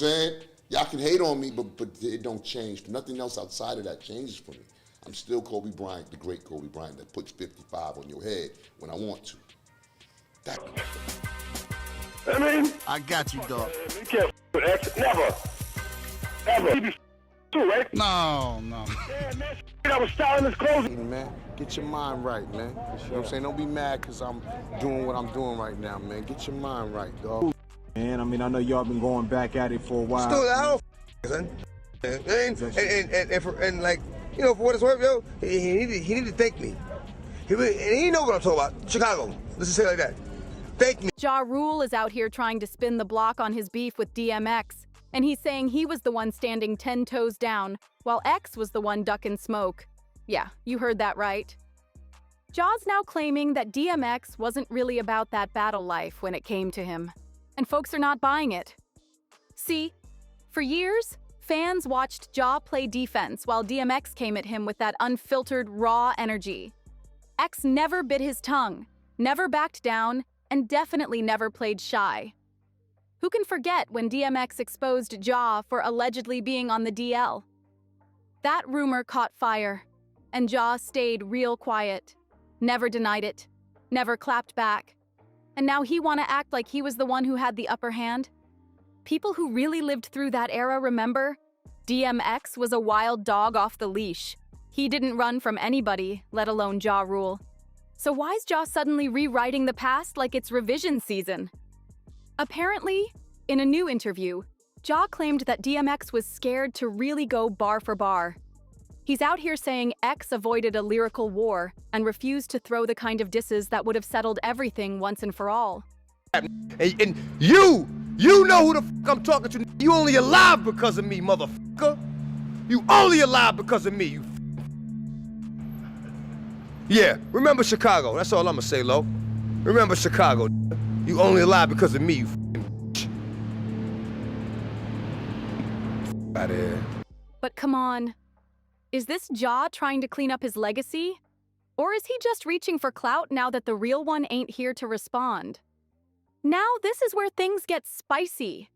saying? Y'all can hate on me, but it don't change. Nothing else outside of that changes for me. I'm still Kobe Bryant, the great Kobe Bryant that puts 55 on your head when I want to. I mean, I got you, dog. You can't with X. Never. Ever. He be too, right? No. Yeah, man. I was styling his clothes. Man, get your mind right, man. You know what I'm saying? Don't be mad because I'm doing what I'm doing right now, man. Get your mind right, dog. Man, I mean, I know y'all been going back at it for a while. Still, I don't and like, you know, for what it's worth, yo, he need to thank me. He know what I'm talking about. Chicago. Let's just say it like that. Thank me. Ja Rule is out here trying to spin the block on his beef with DMX, and he's saying he was the one standing 10 toes down, while X was the one ducking smoke. Yeah, you heard that right. Ja's now claiming that DMX wasn't really about that battle life when it came to him, and folks are not buying it. See, for years, fans watched Ja play defense while DMX came at him with that unfiltered, raw energy. X never bit his tongue, never backed down, and definitely never played shy. Who can forget when DMX exposed Ja for allegedly being on the DL? That rumor caught fire, and Ja stayed real quiet, never denied it, never clapped back. And now he wanna act like he was the one who had the upper hand? People who really lived through that era remember? DMX was a wild dog off the leash. He didn't run from anybody, let alone Ja Rule. So why's Ja suddenly rewriting the past like it's revision season? Apparently, in a new interview, Ja claimed that DMX was scared to really go bar for bar. He's out here saying X avoided a lyrical war and refused to throw the kind of disses that would have settled everything once and for all. And you know who the f I'm talking to. You only alive because of me, motherfucker. You only alive because of me, you f. Yeah, remember Chicago. That's all I'm gonna say, Lo. Remember Chicago. You only alive because of me, you f. Out of here. But come on, is this Ja trying to clean up his legacy? Or is he just reaching for clout now that the real one ain't here to respond? Now this is where things get spicy.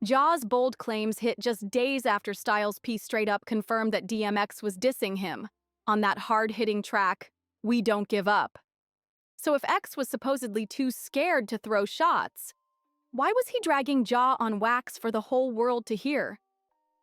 Ja's bold claims hit just days after Styles' piece straight up confirmed that DMX was dissing him on that hard-hitting track, We Don't Give Up. So if X was supposedly too scared to throw shots, why was he dragging Ja on wax for the whole world to hear?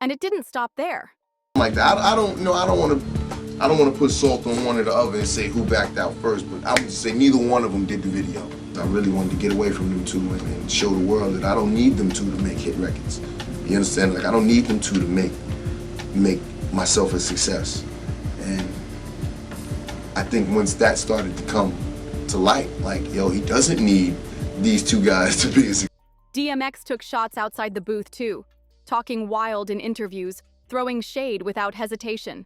And it didn't stop there. Like that, I don't want to put salt on one or the other and say who backed out first, but I would say neither one of them did the video. I really wanted to get away from them two and show the world that I don't need them two to make hit records. You understand? Like I don't need them two to make myself a success. And I think once that started to come to light, like, yo, he doesn't need these two guys to be a success. DMX took shots outside the booth too, talking wild in interviews, throwing shade without hesitation.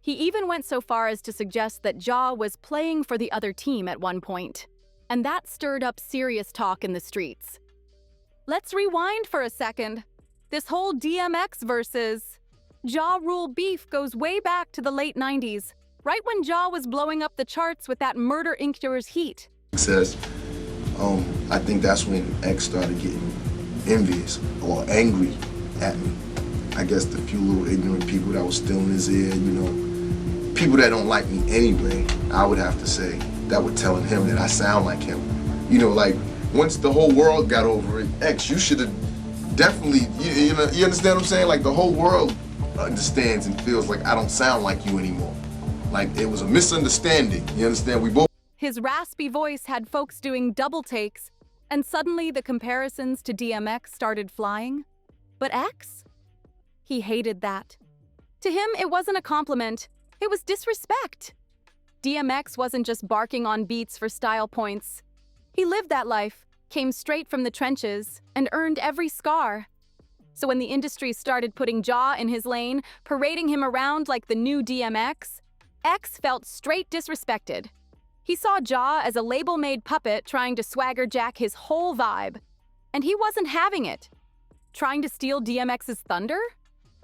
He even went so far as to suggest that Ja was playing for the other team at one point, and that stirred up serious talk in the streets. Let's rewind for a second. This whole DMX versus Ja Rule beef goes way back to the late 90s, right when Ja was blowing up the charts with that Murder Inc.'s heat. Says, I think that's when X started getting envious or angry at me. I guess the few little ignorant people that was still in his ear, you know, people that don't like me anyway, I would have to say, that were telling him that I sound like him. You know, like, once the whole world got over it, X, you should have definitely, you know, you understand what I'm saying? Like, the whole world understands and feels like I don't sound like you anymore. Like, it was a misunderstanding, you understand? We both. His raspy voice had folks doing double takes, and suddenly the comparisons to DMX started flying. But X? He hated that. To him, it wasn't a compliment, it was disrespect. DMX wasn't just barking on beats for style points. He lived that life, came straight from the trenches, and earned every scar. So when the industry started putting Ja in his lane, parading him around like the new DMX, X felt straight disrespected. He saw Ja as a label-made puppet trying to swagger jack his whole vibe. And he wasn't having it. Trying to steal DMX's thunder?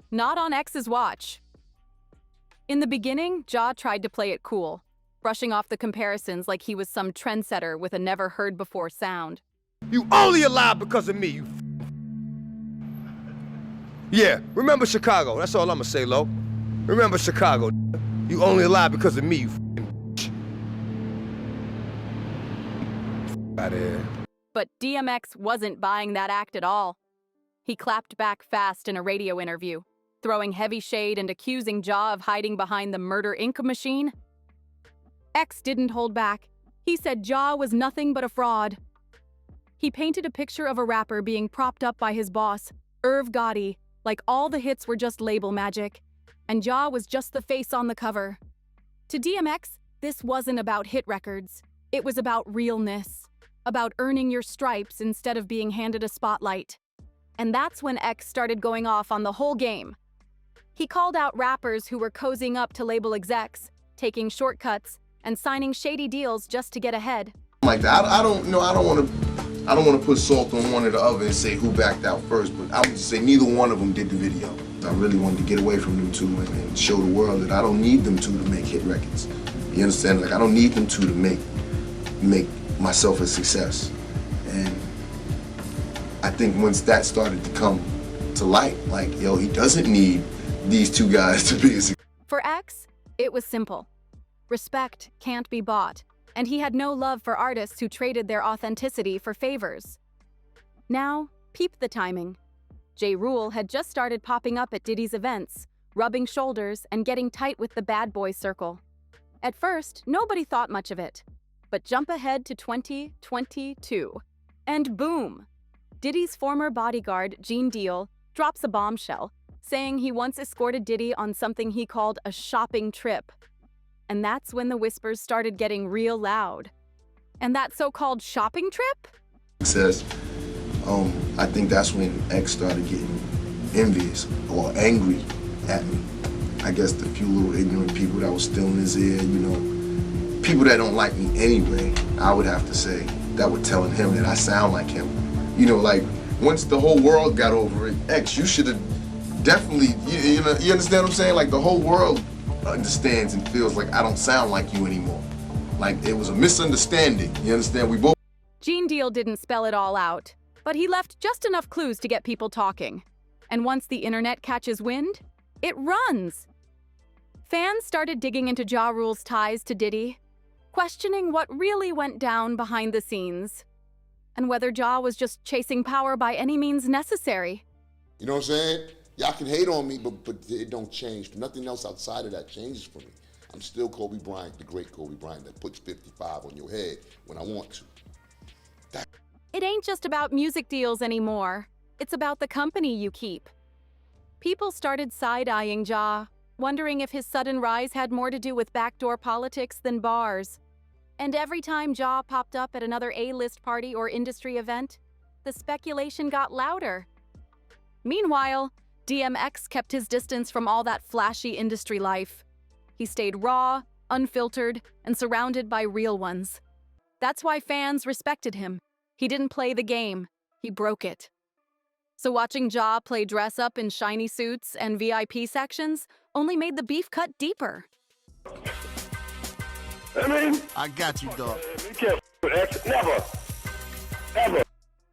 Not on X's watch. In the beginning, Ja tried to play it cool, brushing off the comparisons like he was some trendsetter with a never-heard-before sound. You only alive because of me, you f. Yeah, remember Chicago. That's all I'ma say, Lo. Remember Chicago. You only alive because of me, you bitch. Out of here. But DMX wasn't buying that act at all. He clapped back fast in a radio interview, throwing heavy shade and accusing Ja of hiding behind the Murder Inc. machine. X didn't hold back. He said Ja was nothing but a fraud. He painted a picture of a rapper being propped up by his boss, Irv Gotti, like all the hits were just label magic, and Ja was just the face on the cover. To DMX, this wasn't about hit records. It was about realness, about earning your stripes instead of being handed a spotlight. And that's when X started going off on the whole game. He called out rappers who were cozying up to label execs, taking shortcuts, and signing shady deals just to get ahead. Like that, I don't want to put salt on one or the other and say who backed out first, but I would say neither one of them did the video. I really wanted to get away from them two and show the world that I don't need them two to make hit records. You understand? Like I don't need them two to make myself a success. And I think once that started to come to light, like, yo, he doesn't need these two guys to be a success. For X, it was simple. Respect can't be bought, and he had no love for artists who traded their authenticity for favors. Now, peep the timing. Ja Rule had just started popping up at Diddy's events, rubbing shoulders and getting tight with the bad boy circle. At first, nobody thought much of it. But jump ahead to 2022, and boom! Diddy's former bodyguard, Gene Deal, drops a bombshell, saying he once escorted Diddy on something he called a shopping trip. And that's when the whispers started getting real loud. And that so-called shopping trip? Says, I think that's when X started getting envious or angry at me. I guess the few little ignorant people that was still in his ear, you know, people that don't like me anyway, I would have to say, that were telling him that I sound like him. You know, like, once the whole world got over it, X, you should have definitely, you understand what I'm saying? Like, the whole world understands and feels like I don't sound like you anymore. Like, it was a misunderstanding, you understand? We both... Gene Deal didn't spell it all out, but he left just enough clues to get people talking. And once the internet catches wind, it runs. Fans started digging into Ja Rule's ties to Diddy, questioning what really went down behind the scenes, and whether Ja was just chasing power by any means necessary. You know what I'm saying? Y'all can hate on me, but it don't change. Nothing else outside of that changes for me. I'm still Kobe Bryant, the great Kobe Bryant that puts 55 on your head when I want to. It ain't just about music deals anymore. It's about the company you keep. People started side-eyeing Ja, wondering if his sudden rise had more to do with backdoor politics than bars. And every time Ja popped up at another A-list party or industry event, the speculation got louder. Meanwhile, DMX kept his distance from all that flashy industry life. He stayed raw, unfiltered, and surrounded by real ones. That's why fans respected him. He didn't play the game, he broke it. So watching Ja play dress-up in shiny suits and VIP sections only made the beef cut deeper. I got you, dog. You can't with X. Never. Ever.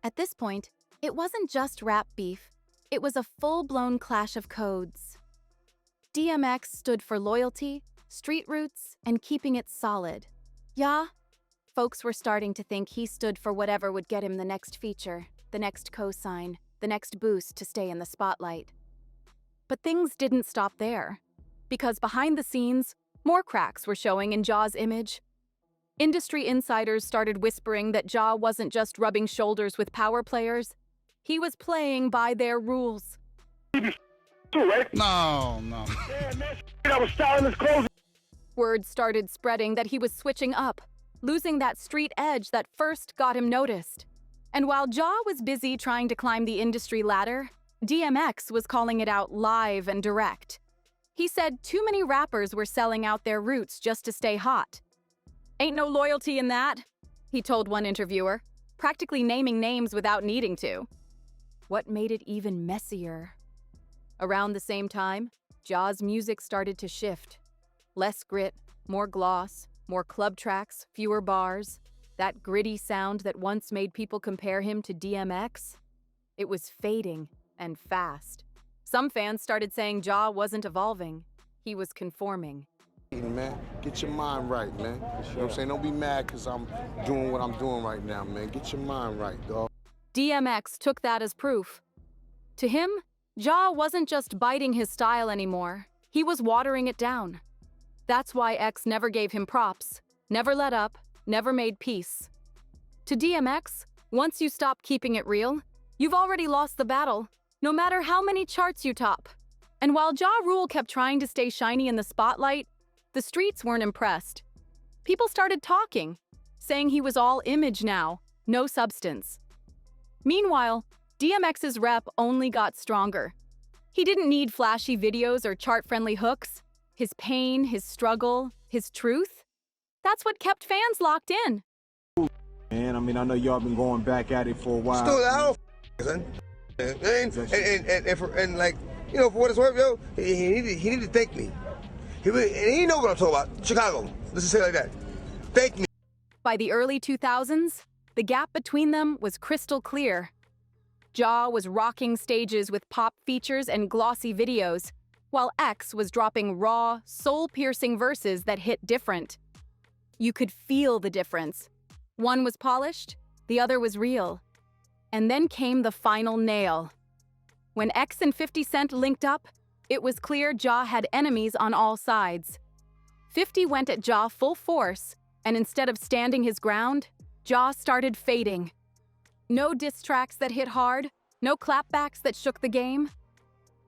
At this point, it wasn't just rap beef. It was a full-blown clash of codes. DMX stood for loyalty, street roots, and keeping it solid. Ja, folks were starting to think he stood for whatever would get him the next feature, the next cosign, the next boost to stay in the spotlight. But things didn't stop there, because behind the scenes, more cracks were showing in Ja's image. Industry insiders started whispering that Ja wasn't just rubbing shoulders with power players, he was playing by their rules. Too, right? No. Yeah, man, I was styling his clothes. Word started spreading that he was switching up, losing that street edge that first got him noticed. And while Ja was busy trying to climb the industry ladder, DMX was calling it out live and direct. He said too many rappers were selling out their roots just to stay hot. "Ain't no loyalty in that," he told one interviewer, practically naming names without needing to. What made it even messier? Around the same time, Ja's music started to shift. Less grit, more gloss, more club tracks, fewer bars. That gritty sound that once made people compare him to DMX? It was fading and fast. Some fans started saying Ja wasn't evolving, he was conforming. Man, get your mind right, man. You know what I'm saying? Don't be mad because I'm doing what I'm doing right now, man. Get your mind right, dog. DMX took that as proof. To him, Ja wasn't just biting his style anymore, he was watering it down. That's why X never gave him props, never let up, never made peace. To DMX, once you stop keeping it real, you've already lost the battle, no matter how many charts you top. And while Ja Rule kept trying to stay shiny in the spotlight, the streets weren't impressed. People started talking, saying he was all image now, no substance. Meanwhile, DMX's rep only got stronger. He didn't need flashy videos or chart-friendly hooks. His pain, his struggle, his truth, that's what kept fans locked in. Man, I mean, I know y'all been going back at it for a while. Still, I don't son. And like, you know, for what it's worth, yo, he needed to thank me. He know what I'm talking about. Chicago. Let's just say it like that. Thank me. By the early 2000s, the gap between them was crystal clear. Ja was rocking stages with pop features and glossy videos, while X was dropping raw, soul-piercing verses that hit different. You could feel the difference. One was polished, the other was real. And then came the final nail. When X and 50 Cent linked up, it was clear Ja had enemies on all sides. 50 went at Ja full force, and instead of standing his ground, Ja started fading. No diss tracks that hit hard, no clapbacks that shook the game.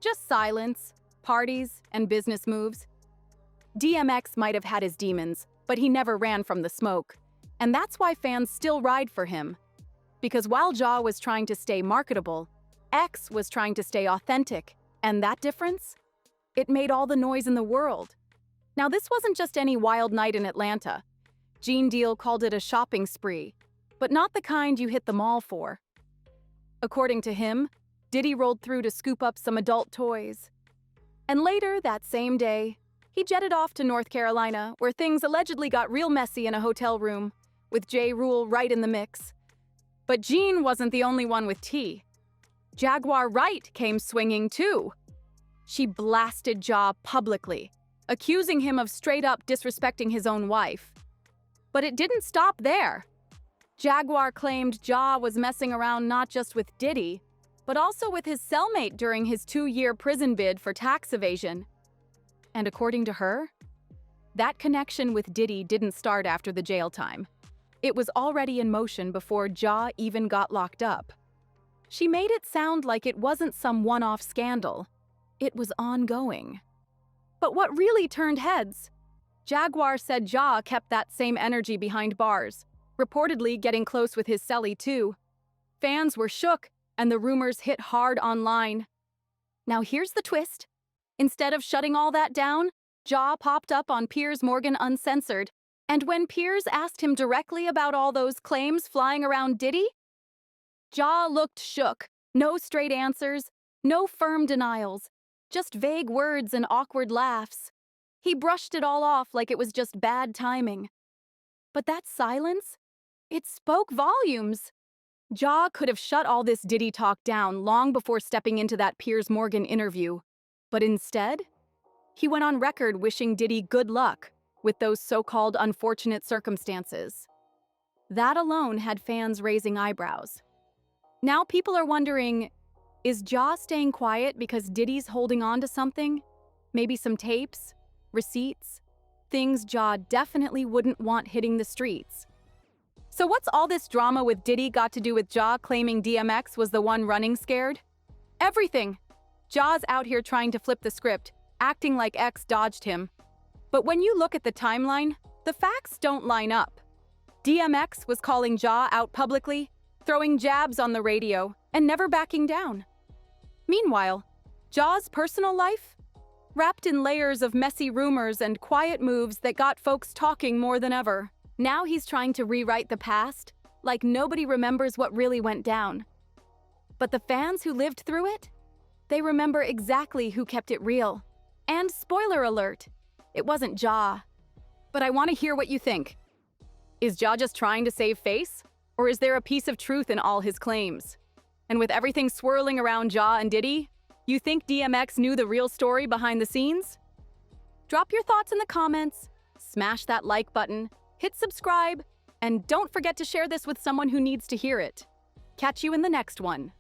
Just silence, parties, and business moves. DMX might have had his demons, but he never ran from the smoke. And that's why fans still ride for him. Because while Ja was trying to stay marketable, X was trying to stay authentic. And that difference? It made all the noise in the world. Now, this wasn't just any wild night in Atlanta. Gene Deal called it a shopping spree, but not the kind you hit the mall for. According to him, Diddy rolled through to scoop up some adult toys. And later, that same day, he jetted off to North Carolina, where things allegedly got real messy in a hotel room, with Ja Rule right in the mix. But Gene wasn't the only one with tea. Jaguar Wright came swinging too. She blasted Ja publicly, accusing him of straight-up disrespecting his own wife. But it didn't stop there. Jaguar claimed Ja was messing around not just with Diddy, but also with his cellmate during his 2-year prison bid for tax evasion. And according to her, that connection with Diddy didn't start after the jail time. It was already in motion before Ja even got locked up. She made it sound like it wasn't some one-off scandal. It was ongoing. But what really turned heads? Jaguar said Ja kept that same energy behind bars, reportedly getting close with his cellie too. Fans were shook, and the rumors hit hard online. Now here's the twist. Instead of shutting all that down, Ja popped up on Piers Morgan Uncensored, and when Piers asked him directly about all those claims flying around Diddy, Ja looked shook. No straight answers, no firm denials, just vague words and awkward laughs. He brushed it all off like it was just bad timing. But that silence? It spoke volumes. Ja could have shut all this Diddy talk down long before stepping into that Piers Morgan interview. But instead, he went on record wishing Diddy good luck with those so-called unfortunate circumstances. That alone had fans raising eyebrows. Now people are wondering, is Ja staying quiet because Diddy's holding on to something? Maybe some tapes, receipts, things Ja definitely wouldn't want hitting the streets. So what's all this drama with Diddy got to do with Ja claiming DMX was the one running scared? Everything. Ja's out here trying to flip the script, acting like X dodged him. But when you look at the timeline, the facts don't line up. DMX was calling Ja out publicly, throwing jabs on the radio, and never backing down. Meanwhile, Ja's personal life? Wrapped in layers of messy rumors and quiet moves that got folks talking more than ever. Now he's trying to rewrite the past, like nobody remembers what really went down. But the fans who lived through it? They remember exactly who kept it real. And spoiler alert, it wasn't Ja. But I want to hear what you think. Is Ja just trying to save face? Or is there a piece of truth in all his claims? And with everything swirling around Ja and Diddy, You think DMX knew the real story behind the scenes? Drop your thoughts in the comments, smash that like button, hit subscribe, and don't forget to share this with someone who needs to hear it. Catch you in the next one.